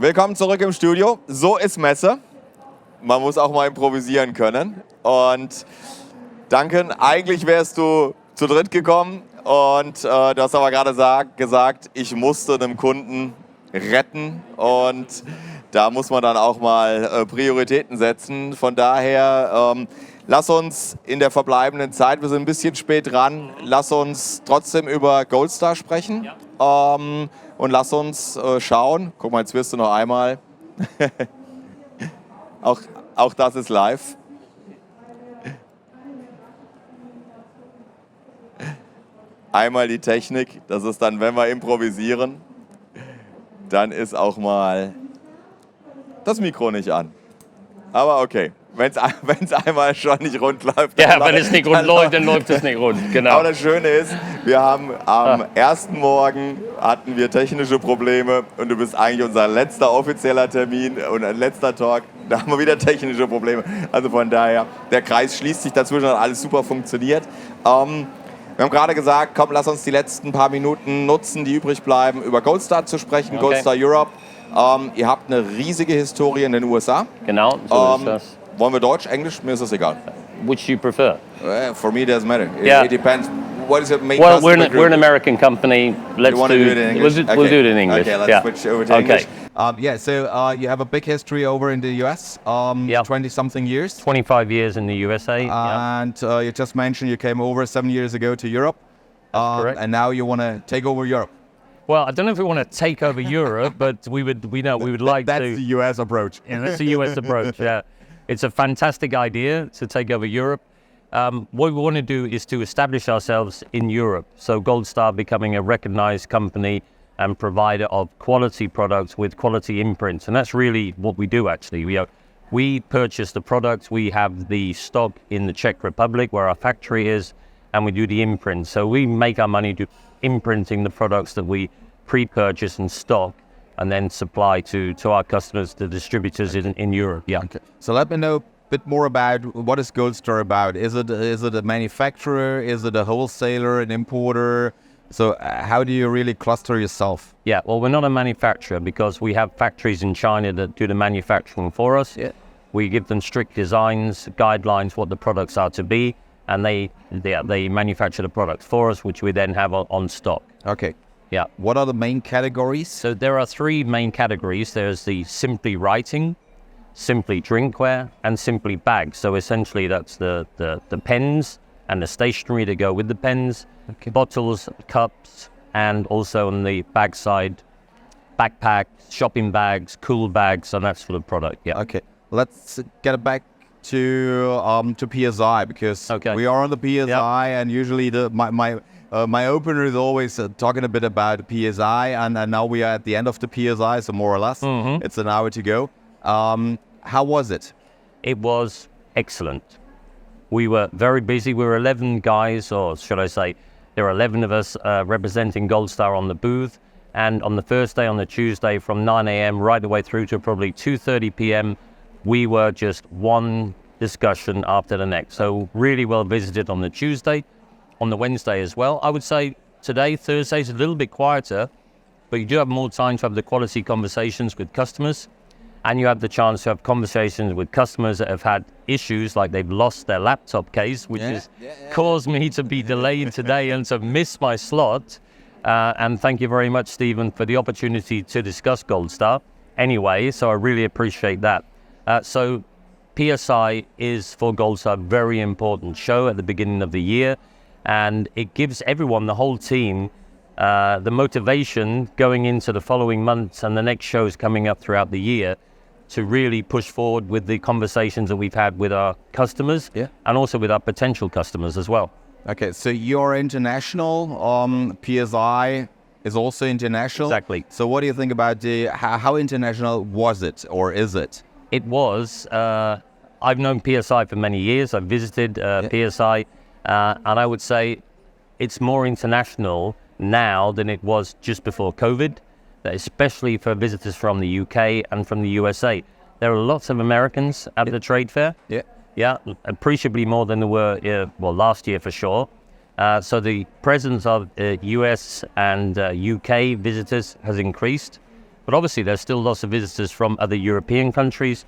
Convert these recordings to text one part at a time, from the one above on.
Willkommen zurück im Studio. So ist Messe. Man muss auch mal improvisieren können. Und Duncan, eigentlich wärst du zu dritt gekommen und du hast aber gerade gesagt, ich musste einem Kunden retten und da muss man dann auch mal Prioritäten setzen. Von daher lass uns in der verbleibenden Zeit, wir sind ein bisschen spät dran, lass uns trotzdem über Goldstar sprechen. Ja. Und lass uns schauen. Guck mal, jetzt wirst du noch einmal. auch das ist live. Einmal die Technik, das ist dann, wenn wir improvisieren, dann ist auch mal das Mikro nicht an. Aber okay, wenn es einmal schon nicht rund läuft. Ja, wenn es nicht rund läuft, dann läuft es nicht rund, genau. Aber das Schöne ist, wir haben am ersten Morgen hatten wir technische Probleme und du bist eigentlich unser letzter offizieller Termin und ein letzter Talk. Da haben wir wieder technische Probleme. Also von daher, der Kreis schließt sich dazwischen, hat alles super funktioniert. Wir haben gerade gesagt, komm, lass uns die letzten paar Minuten nutzen, die übrig bleiben, über Goldstar zu sprechen, okay. Goldstar Europe. Ihr habt eine riesige Historie in den USA. Genau, so ist das. Wollen wir Deutsch, Englisch? Mir ist das egal. Which you prefer? For me, it doesn't matter. It depends. What is it? Well, we're an American company. Let's do it in English. We'll do it in English. Okay, let's switch over to English. So you have a big history over in the US, 20-something years. 25 years in the USA. And you just mentioned you came over 7 years ago to Europe. Correct. And now you want to take over Europe. Well, I don't know if we want to take over Europe, but we would like That's to. That's the US approach. Yeah, that's the US approach, yeah. It's a fantastic idea to take over Europe. What we want to do is to establish ourselves in Europe. So Goldstar becoming a recognized company and provider of quality products with quality imprints. And that's really what we do, actually. We purchase the products, we have the stock in the Czech Republic where our factory is, and we do the imprint. So we make our money imprinting the products that we pre-purchase and stock and then supply to our customers, the distributors in Europe. Yeah. Okay. So let me know a bit more about what is Goldstar about. Is it a manufacturer? Is it a wholesaler, an importer? So how do you really cluster yourself? Yeah, well, we're not a manufacturer because we have factories in China that do the manufacturing for us. Yeah. We give them strict designs, guidelines, what the products are to be, and they manufacture the products for us, which we then have on stock. Okay. Yeah. What are the main categories? So there are three main categories. There's the simply writing, simply drinkware, and simply bags. So essentially that's the pens and the stationery to go with the pens, okay. Bottles, cups, and also on the bag side, backpacks, shopping bags, cool bags, and that sort of product. Yeah. Okay. Let's get back to PSI because we are on the PSI, and usually my opener is always talking a bit about PSI, and now we are at the end of the PSI, so more or less, it's an hour to go. How was it? It was excellent. We were very busy. We were 11 guys, or should I say, there were 11 of us representing Goldstar on the booth, and on the first day, on the Tuesday, from 9 a.m. right the way through to probably 2:30 p.m., we were just one discussion after the next. So really well visited on the Tuesday, on the Wednesday as well. I would say today, Thursday, is a little bit quieter, but you do have more time to have the quality conversations with customers, and you have the chance to have conversations with customers that have had issues, like they've lost their laptop case, which has caused me to be delayed today and to miss my slot. And thank you very much, Steven, for the opportunity to discuss Goldstar anyway, so I really appreciate that. So PSI is for Goldstar a very important show at the beginning of the year, and it gives everyone, the whole team, the motivation going into the following months and the next shows coming up throughout the year to really push forward with the conversations that we've had with our customers and also with our potential customers as well. Okay, so you're international, PSI is also international. Exactly. So what do you think about how international was it, or is it? It was. I've known PSI for many years. I've visited PSI, and I would say it's more international now than it was just before COVID, especially for visitors from the UK and from the USA. There are lots of Americans at the trade fair. Yeah, appreciably more than there were, last year for sure. So the presence of US and UK visitors has increased. But obviously, there's still lots of visitors from other European countries.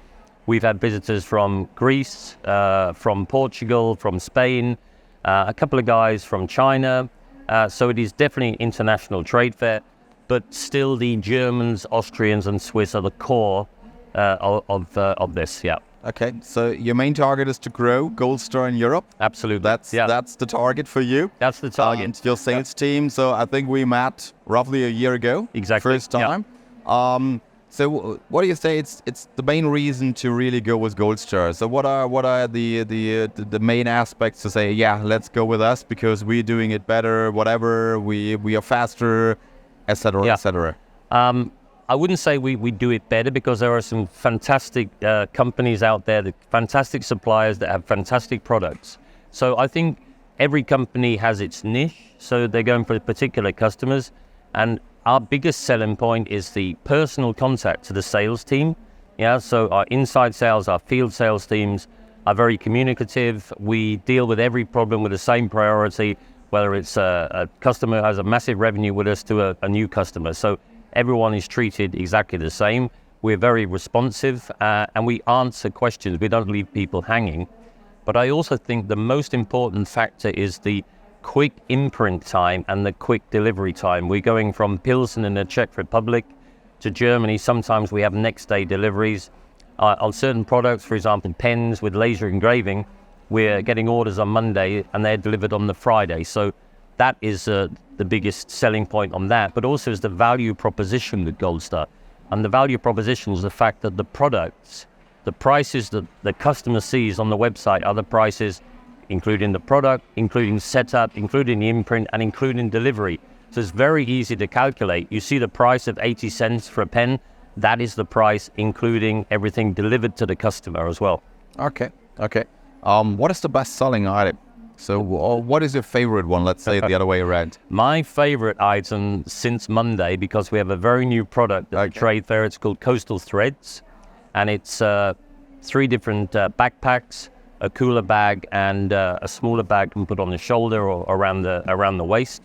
We've had visitors from Greece, from Portugal, from Spain, a couple of guys from China. So it is definitely an international trade fair, but still the Germans, Austrians, and Swiss are the core of this. Yeah. Okay, so your main target is to grow Goldstar in Europe? Absolutely. That's the target for you? That's the target. And your sales team, so I think we met roughly a year ago. Exactly. First time. Yeah. So what do you say it's the main reason to really go with Goldstar? So what are the main aspects to say, yeah, let's go with us because we're doing it better, whatever, we are faster, etc., etc.? I wouldn't say we do it better because there are some fantastic companies out there, fantastic suppliers that have fantastic products. So I think every company has its niche, so they're going for particular customers. And our biggest selling point is the personal contact to the sales team. Yeah, so our inside sales, our field sales teams are very communicative. We deal with every problem with the same priority, whether it's a customer who has a massive revenue with us to a new customer. So everyone is treated exactly the same. We're very responsive and we answer questions. We don't leave people hanging. But I also think the most important factor is the quick imprint time and the quick delivery time. We're going from Pilsen in the Czech Republic to Germany. Sometimes we have next day deliveries. On certain products, for example, pens with laser engraving, we're getting orders on Monday and they're delivered on the Friday. So that is the biggest selling point on that, but also is the value proposition with Goldstar. And the value proposition is the fact that the products, the prices that the customer sees on the website are the prices, including the product, including setup, including the imprint, and including delivery. So it's very easy to calculate. You see the price of 80 cents for a pen, that is the price, including everything delivered to the customer as well. Okay. What is the best selling item? So what is your favorite one? Let's say the other way around. My favorite item since Monday, because we have a very new product at the trade fair, it's called Coastal Threads. And it's 3 different backpacks, a cooler bag, and a smaller bag you can put on the shoulder or around the waist.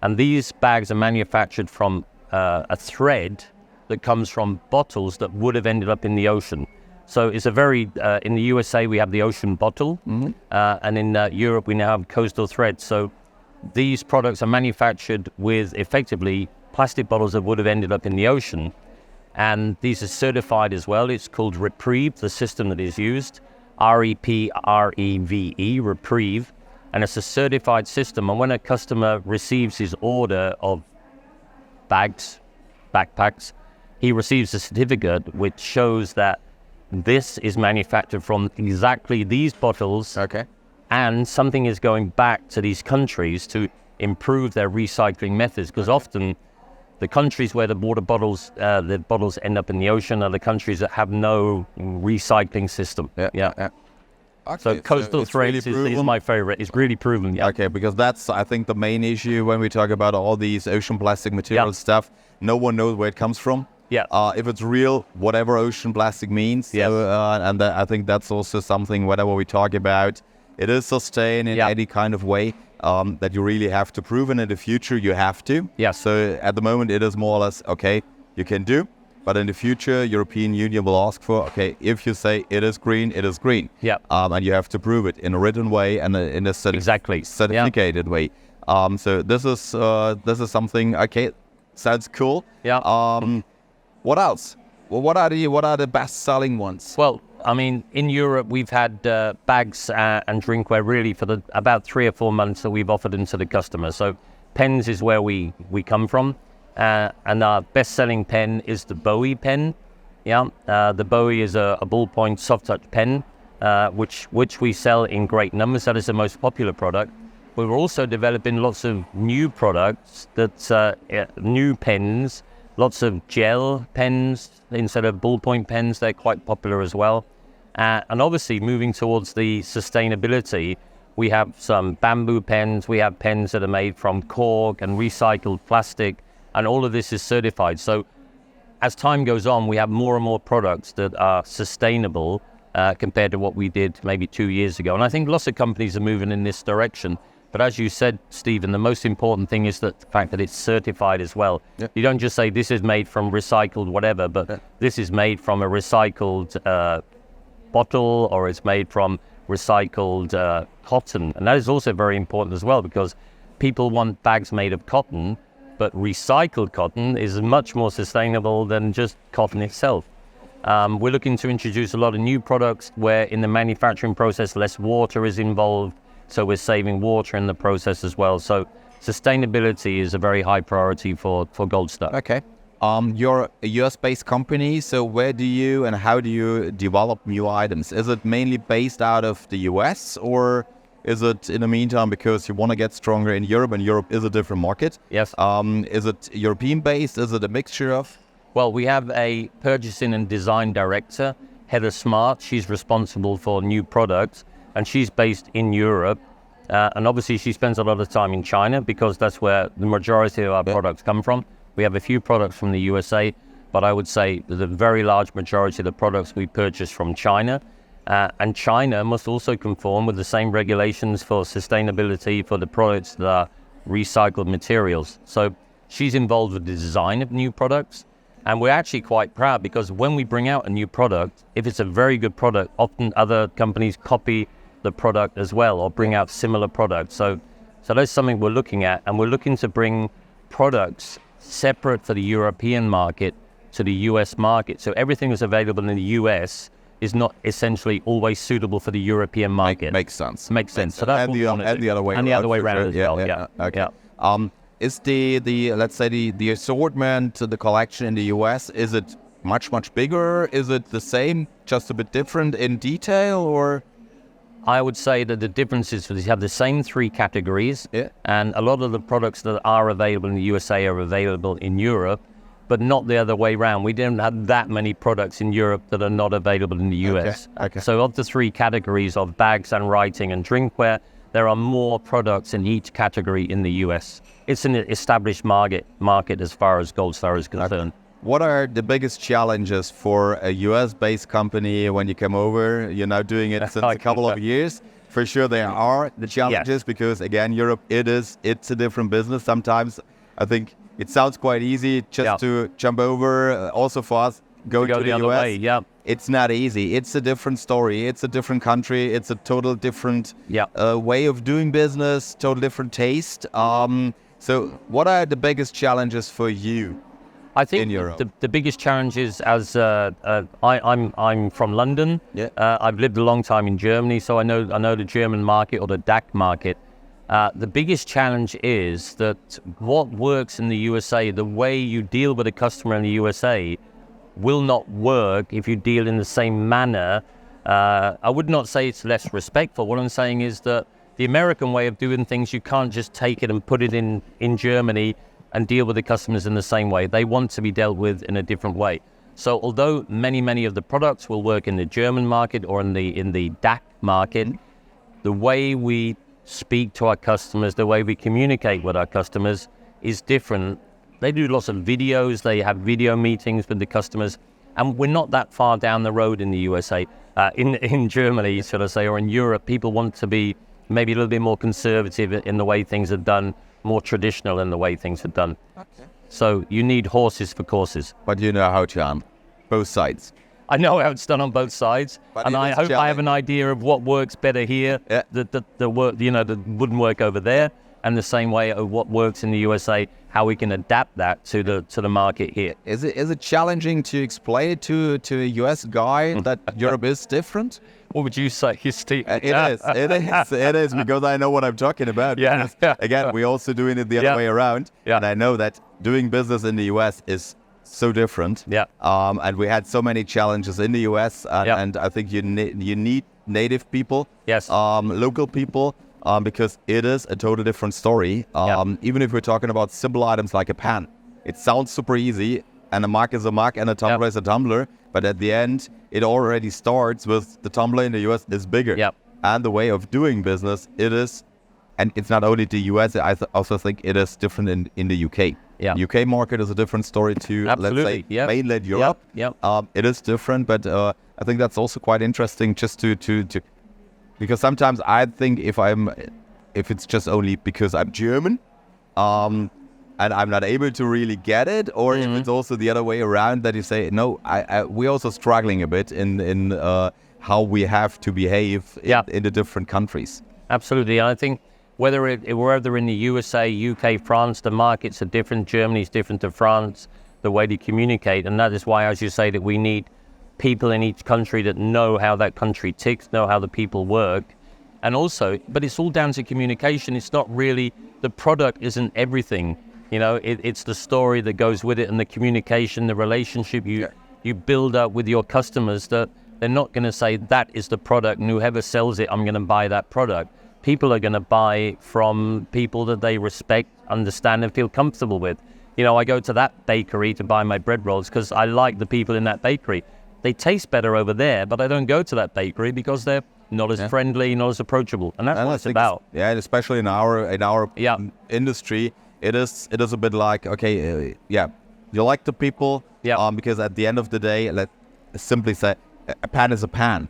And these bags are manufactured from a thread that comes from bottles that would have ended up in the ocean. So it's a very, in the USA we have the ocean bottle, and in Europe we now have coastal threads. So these products are manufactured with effectively plastic bottles that would have ended up in the ocean. And these are certified as well. It's called Reprieve, the system that is used, REPREVE, Reprieve. And it's a certified system. And when a customer receives his order of bags, backpacks, he receives a certificate which shows that this is manufactured from exactly these bottles. Okay. And something is going back to these countries to improve their recycling methods. Because often the countries where the bottles end up in the ocean are the countries that have no recycling system. Yeah. Okay, so Coastal Threads really is my favorite. It's really proven. Yeah. Okay, because that's, I think, the main issue when we talk about all these ocean plastic material stuff. No one knows where it comes from. Yeah. If it's real, whatever ocean plastic means. Yes. And I think that's also something, whatever we talk about, it is sustained in any kind of way that you really have to prove. And in the future, you have to. Yeah. So at the moment, it is more or less, okay, you can do. But in the future, European Union will ask for, okay, if you say it is green, it is green. Yeah. And you have to prove it in a written way and in a certificated way. So this is something, okay, sounds cool. Yeah. What else? Well, what are the best-selling ones? Well, I mean, in Europe, we've had bags and drinkware really for about 3 or 4 months that we've offered them to the customer. So pens is where we come from. And our best-selling pen is the Bowie pen. Yeah, the Bowie is a ballpoint soft-touch pen, which we sell in great numbers. That is the most popular product. But we're also developing lots of new products, new pens, lots of gel pens instead of ballpoint pens. They're quite popular as well. And obviously, moving towards the sustainability, we have some bamboo pens. We have pens that are made from cork and recycled plastic. And all of this is certified. So as time goes on, we have more and more products that are sustainable compared to what we did maybe 2 years ago. And I think lots of companies are moving in this direction. But as you said, Stephen, the most important thing is that the fact that it's certified as well. Yep. You don't just say this is made from recycled whatever, but this is made from a recycled bottle, or it's made from recycled cotton. And that is also very important as well, because people want bags made of cotton, but recycled cotton is much more sustainable than just cotton itself. We're looking to introduce a lot of new products where in the manufacturing process less water is involved, so we're saving water in the process as well. So sustainability is a very high priority for Goldstar. Okay. You're a US-based company, so where do you and how do you develop new items? Is it mainly based out of the US, or is it in the meantime because you want to get stronger in Europe, and Europe is a different market? Yes. Is it European-based? Is it a mixture of? Well, we have a purchasing and design director, head of Smart. She's responsible for new products, and she's based in Europe. And obviously she spends a lot of time in China because that's where the majority of our products come from. We have a few products from the USA, but I would say the very large majority of the products we purchase from China. And China must also conform with the same regulations for sustainability for the products that are recycled materials. So she's involved with the design of new products. And we're actually quite proud because when we bring out a new product, if it's a very good product, often other companies copy the product as well or bring out similar products. So that's something we're looking at, and we're looking to bring products separate for the European market to the US market. So everything that's available in the US is not essentially always suitable for the European market. Makes sense. Makes sense. So that's and the other way around. And the other way around as well. Yeah. Okay. Yeah. Is the let's say the assortment, the collection in the US, is it much bigger? Is it the same, just a bit different in detail, or? I would say that the difference is you have the same three categories, and a lot of the products that are available in the USA are available in Europe, but not the other way around. We don't have that many products in Europe that are not available in the US. Okay. So of the three categories of bags and writing and drinkware, there are more products in each category in the US. It's an established market as far as Goldstar is concerned. What are the biggest challenges for a US-based company when you come over? You're now doing it since a couple of years. For sure there are the challenges because, again, Europe, it's a different business. Sometimes I think it sounds quite easy just to jump over. Also for us, going to the US, it's not easy. It's a different story. It's a different country. It's a total different way of doing business, total different taste. So what are the biggest challenges for you? I think the biggest challenge is, as I'm from London. I've lived a long time in Germany, so I know the German market or the DACH market. The biggest challenge is that what works in the USA, the way you deal with a customer in the USA, will not work if you deal in the same manner. I would not say it's less respectful. What I'm saying is that the American way of doing things, you can't just take it and put it in Germany and deal with the customers in the same way. They want to be dealt with in a different way. So although many of the products will work in the German market or in the DACH market, the way we speak to our customers, the way we communicate with our customers is different. They do lots of videos, they have video meetings with the customers, and we're not that far down the road in the USA. In Germany, should I say, or in Europe, people want to be maybe a little bit more conservative in the way things are done, more traditional in the way things are done. Okay. So you need horses for courses. But you know how to both sides. I know how it's done on both sides, but and I hope I have an idea of what works better here, that wouldn't work over there, and the same way of what works in the USA, how we can adapt that to the market here. Is it challenging to explain it to a US guy that Europe is different? What would you say, Steve? It is, because I know what I'm talking about. Again, we're also doing it the other way around. And I know that doing business in the US is so different. And we had so many challenges in the US, and I think you need native people, local people, because it is a totally different story. Even if we're talking about simple items like a pen, it sounds super easy, and a mug is a mug and a tumbler is a tumbler, but at the end, it already starts with the tumbler in the US is bigger. And the way of doing business, it is, and it's not only the US, I also think it is different in the UK. UK market is a different story to, let's say, mainland Europe. It is different, but I think that's also quite interesting just to because sometimes I think if I'm if it's just only because I'm German, and I'm not able to really get it, or if it's also the other way around that you say, no, we're also struggling a bit in how we have to behave in the different countries. Absolutely. And I think whether in the USA, UK, France, the markets are different. Germany is different to France, the way they communicate. And that is why, as you say, that we need people in each country that know how that country ticks, know how the people work. And also, but it's all down to communication. It's not really, the product isn't everything. You know, it's the story that goes with it and the communication, the relationship you build up with your customers, that they're not going to say that is the product and whoever sells it, I'm going to buy that product. People are going to buy from people that they respect, understand, and feel comfortable with. You know, I go to that bakery to buy my bread rolls because I like the people in that bakery. They taste better over there, but I don't go to that bakery because they're not as friendly, not as approachable. And that's what it's about. Yeah, and especially in our industry, it is a bit like, okay, you like the people, because at the end of the day, let's simply say, a pan is a pan.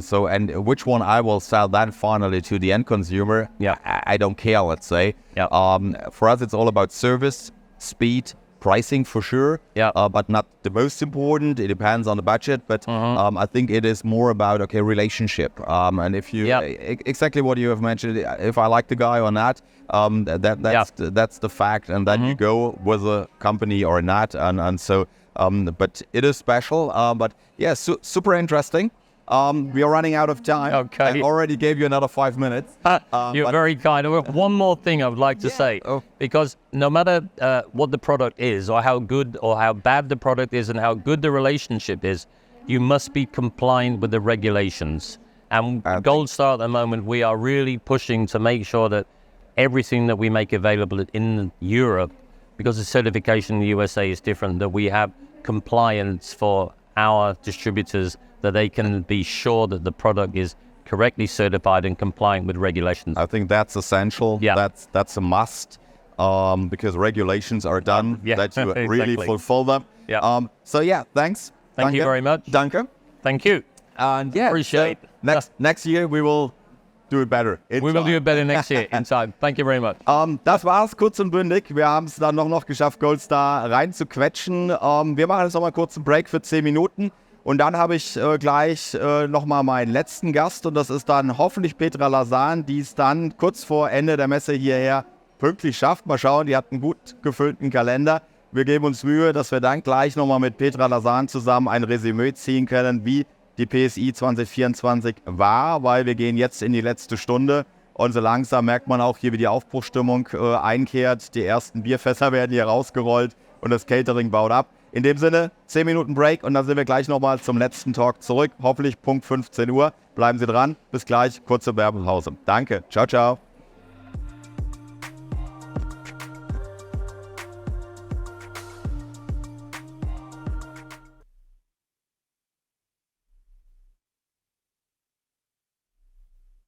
So, and which one I will sell then finally to the end consumer, I don't care, let's say. For us, it's all about service, speed, pricing for sure, but not the most important. It depends on the budget, but I think it is more about, okay, relationship. And if you, exactly what you have mentioned, if I like the guy or not, that's the fact. And then you go with a company or not. And so, but it is special, but yeah, super interesting. We are running out of time. Okay. I already gave you another 5 minutes. You're very kind. One more thing I would like to say, because no matter what the product is, or how good or how bad the product is, and how good the relationship is, you must be compliant with the regulations. And Goldstar at the moment, we are really pushing to make sure that everything that we make available in Europe, because the certification in the USA is different, that we have compliance for our distributors, that they can be sure that the product is correctly certified and compliant with regulations. I think that's essential. That's a must, because regulations are done that you really fulfill them. So thanks. Thank you very much. Danke. Thank you. And appreciate. Next year we will do it better. We will do it better next year in time. Thank you very much. Das war's, kurz und bündig. Wir haben es dann noch geschafft, Goldstar reinzuquetschen. Wir machen jetzt noch mal kurz einen Break für 10 Minuten. Und dann habe ich gleich nochmal meinen letzten Gast, und das ist dann hoffentlich Petra Lazan, die es dann kurz vor Ende der Messe hierher pünktlich schafft. Mal schauen, die hat einen gut gefüllten Kalender. Wir geben uns Mühe, dass wir dann gleich nochmal mit Petra Lazan zusammen ein Resümee ziehen können, wie die PSI 2024 war, weil wir gehen jetzt in die letzte Stunde und so langsam merkt man auch hier, wie die Aufbruchstimmung einkehrt. Die ersten Bierfässer werden hier rausgerollt und das Catering baut ab. In dem Sinne, 10 Minuten Break und dann sind wir gleich nochmal zum letzten Talk zurück. Hoffentlich Punkt 15 Uhr. Bleiben Sie dran. Bis gleich. Kurze Werbepause. Danke. Ciao, ciao.